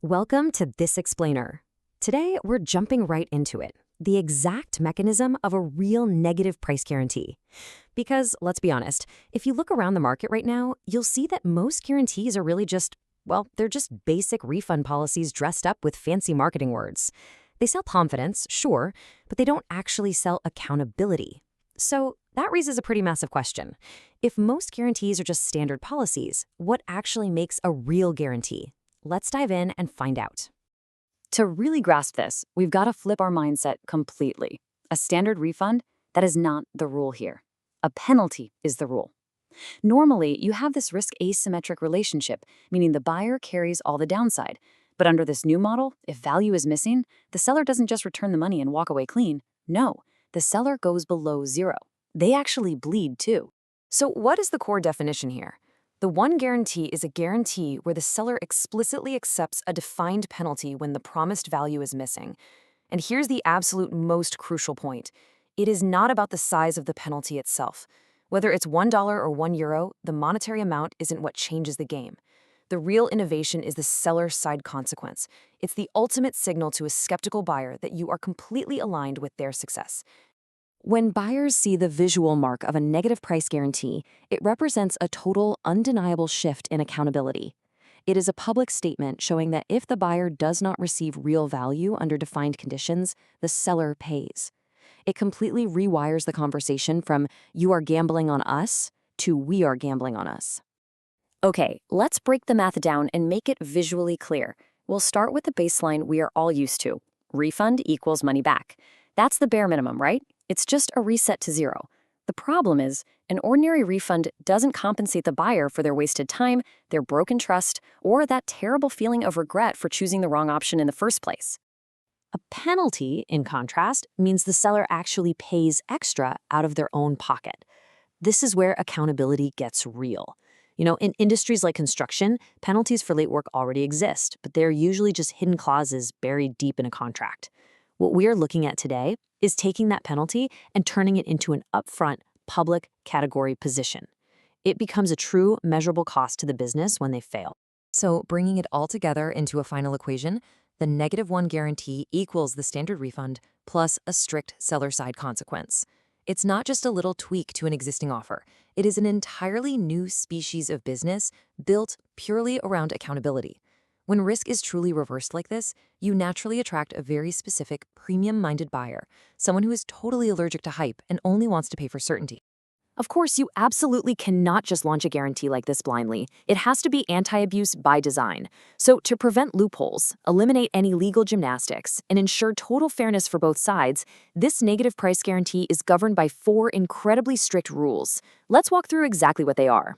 Welcome to This Explainer. Today, we're jumping right into it, the exact mechanism of a real negative price guarantee. Because, let's be honest, if you look around the market right now, you'll see that most guarantees are really just, well, they're just basic refund policies dressed up with fancy marketing words. They sell confidence, sure, but they don't actually sell accountability. So that raises a pretty massive question. If most guarantees are just standard policies, what actually makes a real guarantee? Let's dive in and find out. To really grasp this, we've got to flip our mindset completely. A standard refund, that is not the rule here. A penalty is the rule. Normally, you have this risk asymmetric relationship, meaning the buyer carries all the downside. But under this new model, if value is missing, the seller doesn't just return the money and walk away clean. No, the seller goes below zero. They actually bleed too. So what is the core definition here? The one guarantee is a guarantee where the seller explicitly accepts a defined penalty when the promised value is missing. And here's the absolute most crucial point. It is not about the size of the penalty itself. Whether it's $1 or €1, the monetary amount isn't what changes the game. The real innovation is the seller's side consequence. It's the ultimate signal to a skeptical buyer that you are completely aligned with their success. When buyers see the visual mark of a negative price guarantee, it represents a total, undeniable shift in accountability. It is a public statement showing that if the buyer does not receive real value under defined conditions, the seller pays. It completely rewires the conversation from "you are gambling on us" to "we are gambling on us." Okay, let's break the math down and make it visually clear. We'll start with the baseline we are all used to. Refund equals money back. That's the bare minimum, right? It's just a reset to zero. The problem is, an ordinary refund doesn't compensate the buyer for their wasted time, their broken trust, or that terrible feeling of regret for choosing the wrong option in the first place. A penalty, in contrast, means the seller actually pays extra out of their own pocket. This is where accountability gets real. In industries like construction, penalties for late work already exist, but they're usually just hidden clauses buried deep in a contract. What we are looking at today is taking that penalty and turning it into an upfront, public category position. It becomes a true, measurable cost to the business when they fail. So, bringing it all together into a final equation, the -1 guarantee equals the standard refund plus a strict seller-side consequence. It's not just a little tweak to an existing offer. It is an entirely new species of business built purely around accountability. When risk is truly reversed like this, you naturally attract a very specific, premium-minded buyer, someone who is totally allergic to hype and only wants to pay for certainty. Of course, you absolutely cannot just launch a guarantee like this blindly. It has to be anti-abuse by design. So to prevent loopholes, eliminate any legal gymnastics, and ensure total fairness for both sides, this negative price guarantee is governed by 4 incredibly strict rules. Let's walk through exactly what they are.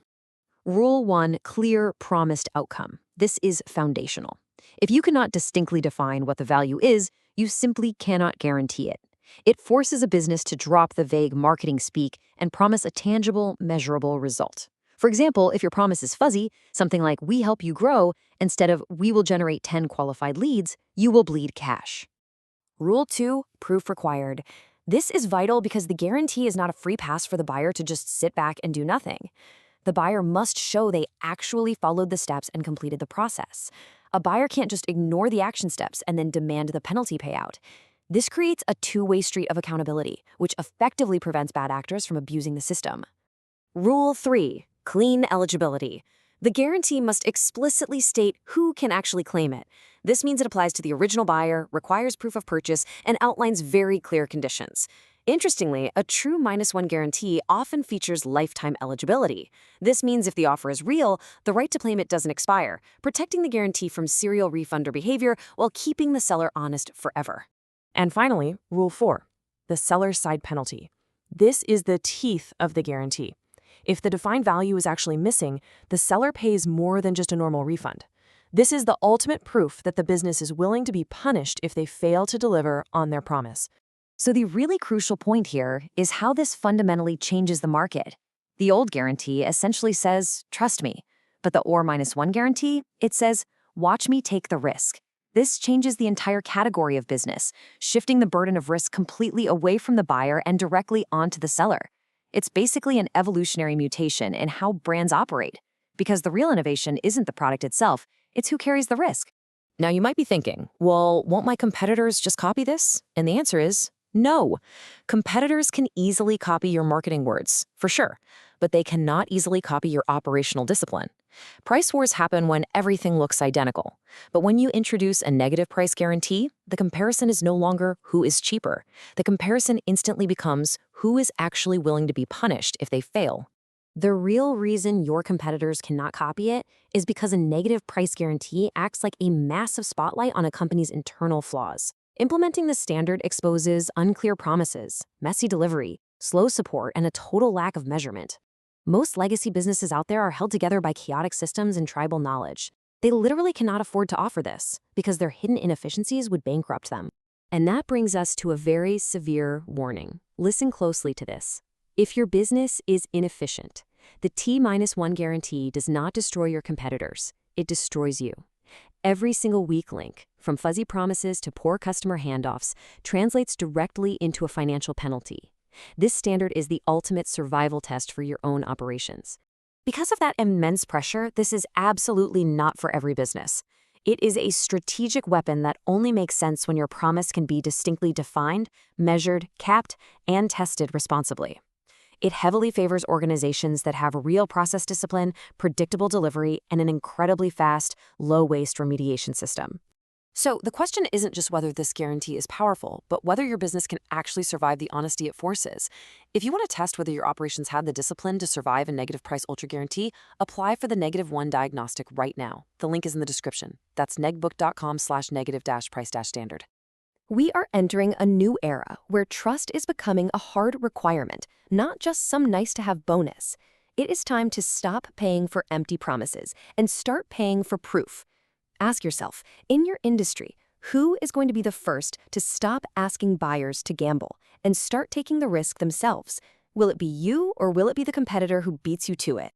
Rule 1, clear promised outcome. This is foundational. If you cannot distinctly define what the value is, you simply cannot guarantee it. It forces a business to drop the vague marketing speak and promise a tangible, measurable result. For example, if your promise is fuzzy, something like "we help you grow" instead of "we will generate 10 qualified leads," you will bleed cash. Rule 2, proof required. This is vital because the guarantee is not a free pass for the buyer to just sit back and do nothing. The buyer must show they actually followed the steps and completed the process. A buyer can't just ignore the action steps and then demand the penalty payout. This creates a two-way street of accountability, which effectively prevents bad actors from abusing the system. Rule 3, clean eligibility. The guarantee must explicitly state who can actually claim it. This means it applies to the original buyer, requires proof of purchase, and outlines very clear conditions. Interestingly, a true -1 guarantee often features lifetime eligibility. This means if the offer is real, the right to claim it doesn't expire, protecting the guarantee from serial refunder behavior while keeping the seller honest forever. And finally, Rule 4, the seller's side penalty. This is the teeth of the guarantee. If the defined value is actually missing, the seller pays more than just a normal refund. This is the ultimate proof that the business is willing to be punished if they fail to deliver on their promise. So the really crucial point here is how this fundamentally changes the market. The old guarantee essentially says, "trust me," but the or-1 guarantee, it says, "watch me take the risk." This changes the entire category of business, shifting the burden of risk completely away from the buyer and directly onto the seller. It's basically an evolutionary mutation in how brands operate, because the real innovation isn't the product itself, it's who carries the risk. Now, you might be thinking, well, won't my competitors just copy this? And the answer is no. Competitors can easily copy your marketing words, for sure, but they cannot easily copy your operational discipline. Price wars happen when everything looks identical. But when you introduce a negative price guarantee, the comparison is no longer who is cheaper. The comparison instantly becomes who is actually willing to be punished if they fail. The real reason your competitors cannot copy it is because a negative price guarantee acts like a massive spotlight on a company's internal flaws. Implementing the standard exposes unclear promises, messy delivery, slow support, and a total lack of measurement. Most legacy businesses out there are held together by chaotic systems and tribal knowledge. They literally cannot afford to offer this because their hidden inefficiencies would bankrupt them. And that brings us to a very severe warning. Listen closely to this. If your business is inefficient, the T-1 guarantee does not destroy your competitors. It destroys you. Every single weak link, from fuzzy promises to poor customer handoffs, translates directly into a financial penalty. This standard is the ultimate survival test for your own operations. Because of that immense pressure, this is absolutely not for every business. It is a strategic weapon that only makes sense when your promise can be distinctly defined, measured, capped, and tested responsibly. It heavily favors organizations that have real process discipline, predictable delivery, and an incredibly fast, low-waste remediation system. So the question isn't just whether this guarantee is powerful, but whether your business can actually survive the honesty it forces. If you want to test whether your operations have the discipline to survive a negative price ultra guarantee, apply for the -1 diagnostic right now. The link is in the description. That's negbook.com/negative-price-standard. We are entering a new era where trust is becoming a hard requirement, not just some nice-to-have bonus. It is time to stop paying for empty promises and start paying for proof. Ask yourself, in your industry, who is going to be the first to stop asking buyers to gamble and start taking the risk themselves? Will it be you or will it be the competitor who beats you to it?